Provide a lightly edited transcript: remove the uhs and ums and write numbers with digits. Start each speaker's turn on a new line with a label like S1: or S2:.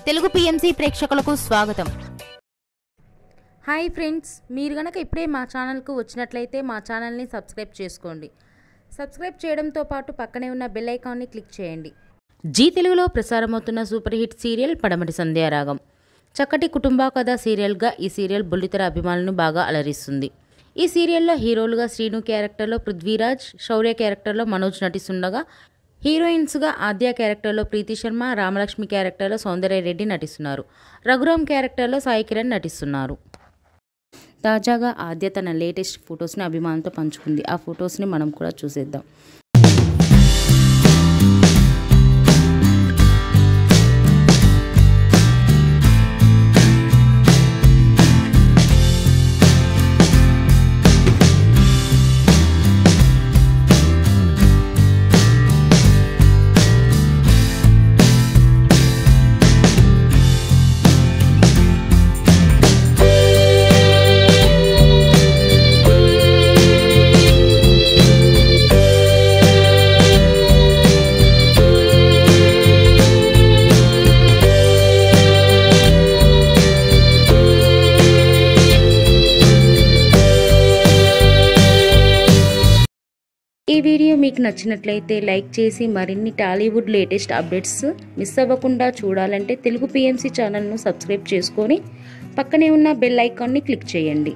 S1: Telugu PMC ప్రేక్షకులకు స్వాగతం.
S2: Hi friends, మీరు గనక ఇప్పుడే మా ఛానల్కు వచ్చినట్లయితే మా ఛానల్ని సబ్స్క్రైబ్ చేసుకోండి. సబ్స్క్రైబ్ చేయడంతో పాటు పక్కనే ఉన్న బెల్ ఐకాన్ని క్లిక్ చేయండి. జీ తెలుగులో ప్రసారమవుతున్న సూపర్ హిట్ సీరియల్ పడమటి సంధ్యారాగం. చక్కటి కుటుంబ కథ సీరియల్గా ఈ సీరియల్ బుల్లితెర అభిమానులను బాగా అలరిస్తుంది. ఈ సీరియల్లో హీరోలుగా శ్రీను క్యారెక్టర్లో పృథ్వీరాజ్, శౌర్య క్యారెక్టర్లో మనోజ్ నటిస్తుండగా హీరోయిన్స్గా ఆద్య క్యారెక్టర్లో ప్రీతి శర్మ, రామలక్ష్మి క్యారెక్టర్లో సౌందర్యరెడ్డి నటిస్తున్నారు. రఘురామ్ క్యారెక్టర్లో సాయి కిరణ్ నటిస్తున్నారు. తాజాగా ఆద్య తన లేటెస్ట్ ఫొటోస్ని అభిమానులతో పంచుకుంది. ఆ ఫొటోస్ని మనం కూడా చూసేద్దాం. ఈ వీడియో మీకు నచ్చినట్లయితే లైక్ చేసి మరిన్ని టాలీవుడ్ లేటెస్ట్ అప్డేట్స్ మిస్ అవ్వకుండా చూడాలంటే తెలుగు పిఎంసి ఛానల్ను సబ్స్క్రైబ్ చేసుకొని పక్కనే ఉన్న బెల్ ఐకాన్ని క్లిక్ చేయండి.